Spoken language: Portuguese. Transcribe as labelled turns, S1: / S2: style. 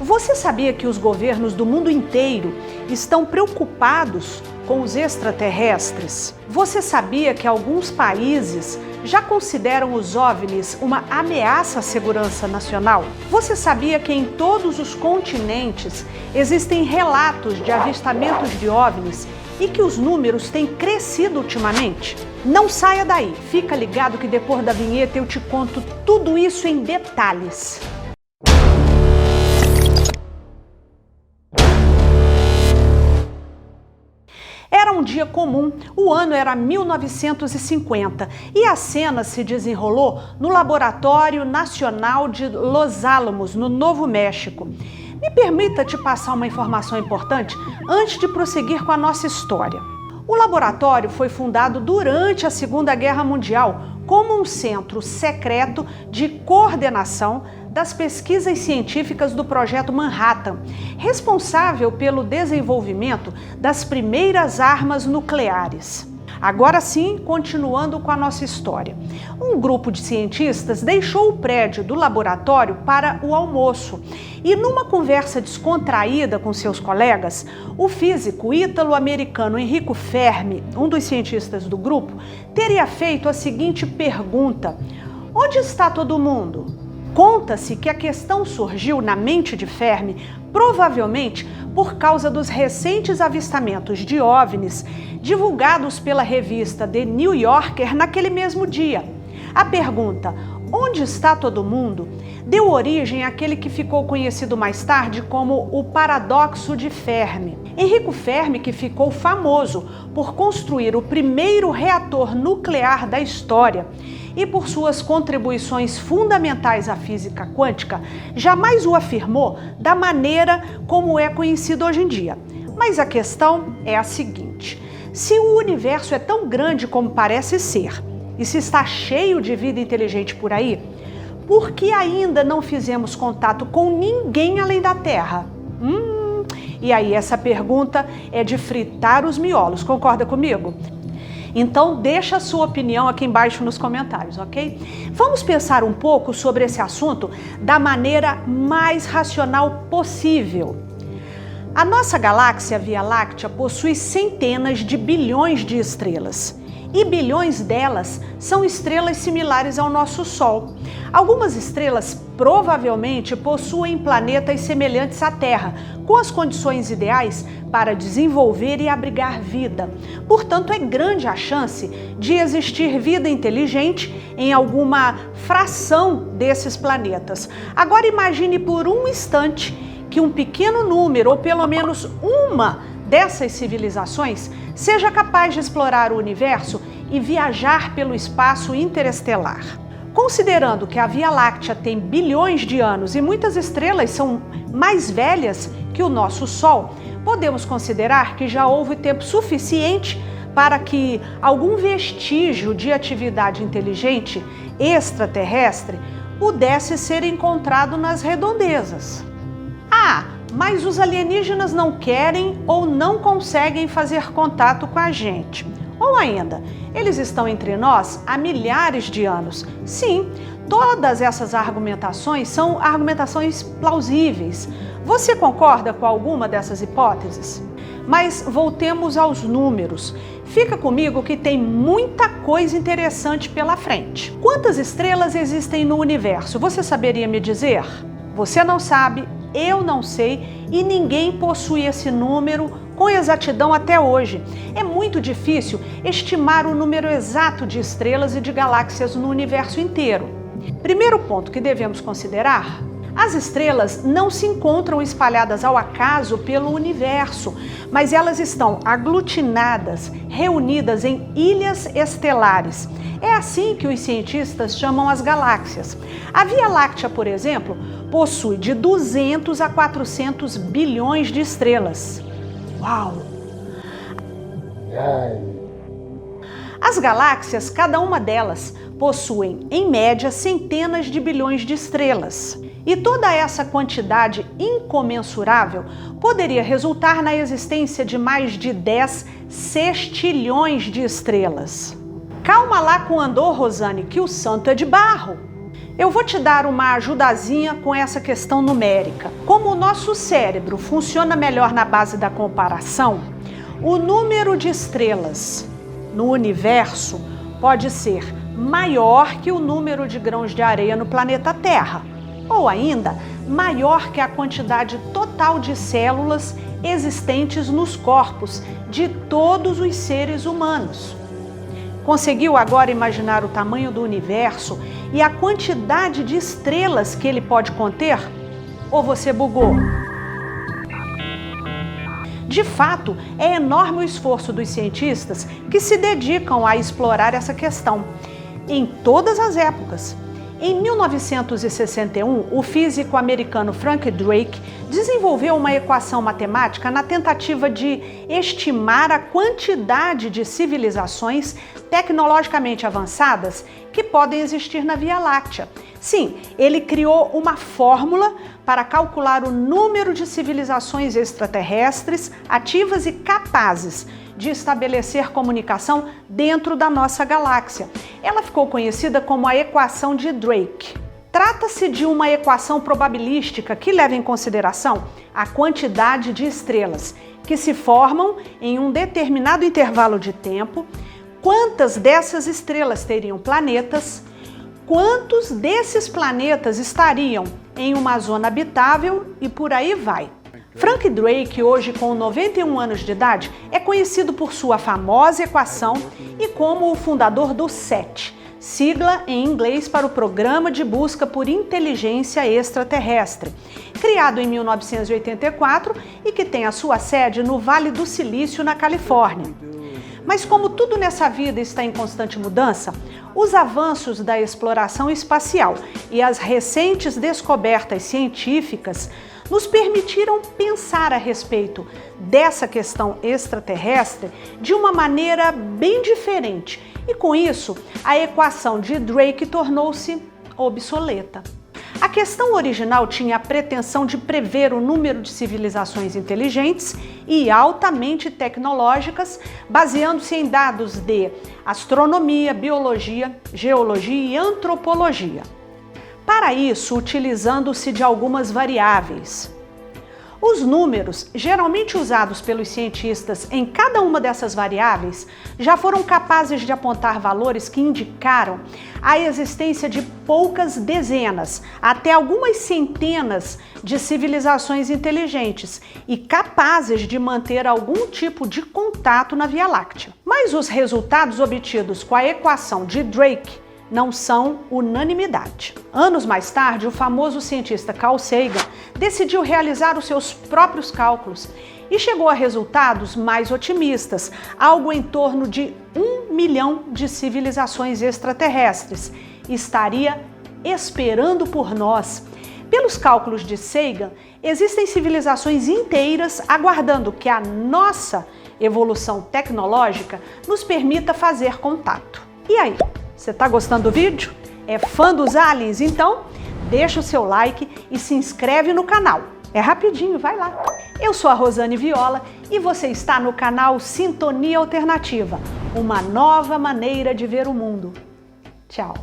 S1: Você sabia que os governos do mundo inteiro estão preocupados com os extraterrestres? Você sabia que alguns países já consideram os OVNIs uma ameaça à segurança nacional? Você sabia que em todos os continentes existem relatos de avistamentos de OVNIs e que os números têm crescido ultimamente? Não saia daí, fica ligado que depois da vinheta eu te conto tudo isso em detalhes. Era um dia comum, o ano era 1950 e a cena se desenrolou no Laboratório Nacional de Los Alamos, no Novo México. Me permita te passar uma informação importante antes de prosseguir com a nossa história. O laboratório foi fundado durante a Segunda Guerra Mundial como um centro secreto de coordenação das pesquisas científicas do Projeto Manhattan, responsável pelo desenvolvimento das primeiras armas nucleares. Agora sim, continuando com a nossa história. Um grupo de cientistas deixou o prédio do laboratório para o almoço e, numa conversa descontraída com seus colegas, o físico ítalo-americano Enrico Fermi, um dos cientistas do grupo, teria feito a seguinte pergunta: onde está todo mundo? Conta-se que a questão surgiu na mente de Fermi provavelmente por causa dos recentes avistamentos de OVNIs divulgados pela revista The New Yorker naquele mesmo dia. A pergunta, onde está todo mundo, deu origem àquele que ficou conhecido mais tarde como o paradoxo de Fermi. Enrico Fermi, que ficou famoso por construir o primeiro reator nuclear da história e por suas contribuições fundamentais à física quântica, jamais o afirmou da maneira como é conhecido hoje em dia. Mas a questão é a seguinte: se o universo é tão grande como parece ser, e se está cheio de vida inteligente por aí, por que ainda não fizemos contato com ninguém além da Terra? E aí essa pergunta é de fritar os miolos, concorda comigo? Então deixa a sua opinião aqui embaixo nos comentários, ok? Vamos pensar um pouco sobre esse assunto da maneira mais racional possível. A nossa galáxia Via Láctea possui centenas de bilhões de estrelas. E bilhões delas são estrelas similares ao nosso Sol. Algumas estrelas provavelmente possuem planetas semelhantes à Terra, com as condições ideais para desenvolver e abrigar vida. Portanto, é grande a chance de existir vida inteligente em alguma fração desses planetas. Agora imagine por um instante que um pequeno número, ou pelo menos uma dessas civilizações, seja capaz de explorar o universo e viajar pelo espaço interestelar. Considerando que a Via Láctea tem bilhões de anos e muitas estrelas são mais velhas que o nosso Sol, podemos considerar que já houve tempo suficiente para que algum vestígio de atividade inteligente extraterrestre pudesse ser encontrado nas redondezas. Mas os alienígenas não querem ou não conseguem fazer contato com a gente. Ou ainda, eles estão entre nós há milhares de anos. Sim, todas essas argumentações são argumentações plausíveis. Você concorda com alguma dessas hipóteses? Mas voltemos aos números. Fica comigo que tem muita coisa interessante pela frente. Quantas estrelas existem no universo? Você saberia me dizer? Você não sabe, eu não sei e ninguém possui esse número com exatidão até hoje. É muito difícil estimar o número exato de estrelas e de galáxias no universo inteiro. Primeiro ponto que devemos considerar: as estrelas não se encontram espalhadas ao acaso pelo universo, mas elas estão aglutinadas, reunidas em ilhas estelares. É assim que os cientistas chamam as galáxias. A Via Láctea, por exemplo, possui de 200 a 400 bilhões de estrelas. Uau! As galáxias, cada uma delas, possuem, em média, centenas de bilhões de estrelas. E toda essa quantidade incomensurável poderia resultar na existência de mais de 10 sextilhões de estrelas. Calma lá com Andor, Rosane, que o santo é de barro. Eu vou te dar uma ajudazinha com essa questão numérica. Como o nosso cérebro funciona melhor na base da comparação, o número de estrelas no universo pode ser maior que o número de grãos de areia no planeta Terra, ou ainda maior que a quantidade total de células existentes nos corpos de todos os seres humanos. Conseguiu agora imaginar o tamanho do universo e a quantidade de estrelas que ele pode conter? Ou você bugou? De fato, é enorme o esforço dos cientistas que se dedicam a explorar essa questão, em todas as épocas. Em 1961, o físico americano Frank Drake desenvolveu uma equação matemática na tentativa de estimar a quantidade de civilizações tecnologicamente avançadas que podem existir na Via Láctea. Sim, ele criou uma fórmula para calcular o número de civilizações extraterrestres ativas e capazes de estabelecer comunicação dentro da nossa galáxia. Ela ficou conhecida como a equação de Drake. Trata-se de uma equação probabilística que leva em consideração a quantidade de estrelas que se formam em um determinado intervalo de tempo, quantas dessas estrelas teriam planetas, quantos desses planetas estariam em uma zona habitável e por aí vai. Frank Drake, hoje com 91 anos de idade, é conhecido por sua famosa equação e como o fundador do SET, sigla em inglês para o Programa de Busca por Inteligência Extraterrestre, criado em 1984 e que tem a sua sede no Vale do Silício, na Califórnia. Mas como tudo nessa vida está em constante mudança, os avanços da exploração espacial e as recentes descobertas científicas nos permitiram pensar a respeito dessa questão extraterrestre de uma maneira bem diferente. E com isso, a equação de Drake tornou-se obsoleta. A questão original tinha a pretensão de prever o número de civilizações inteligentes e altamente tecnológicas, baseando-se em dados de astronomia, biologia, geologia e antropologia. Para isso, utilizando-se de algumas variáveis. Os números, geralmente usados pelos cientistas em cada uma dessas variáveis, já foram capazes de apontar valores que indicaram a existência de poucas dezenas, até algumas centenas de civilizações inteligentes e capazes de manter algum tipo de contato na Via Láctea. Mas os resultados obtidos com a equação de Drake não são unanimidade. Anos mais tarde, o famoso cientista Carl Sagan decidiu realizar os seus próprios cálculos e chegou a resultados mais otimistas, algo em torno de 1 milhão de civilizações extraterrestres estaria esperando por nós. Pelos cálculos de Sagan, existem civilizações inteiras aguardando que a nossa evolução tecnológica nos permita fazer contato. E aí? Você está gostando do vídeo? É fã dos aliens? Então, deixa o seu like e se inscreve no canal. É rapidinho, vai lá. Eu sou a Rosane Viola e você está no canal Sintonia Alternativa, uma nova maneira de ver o mundo. Tchau.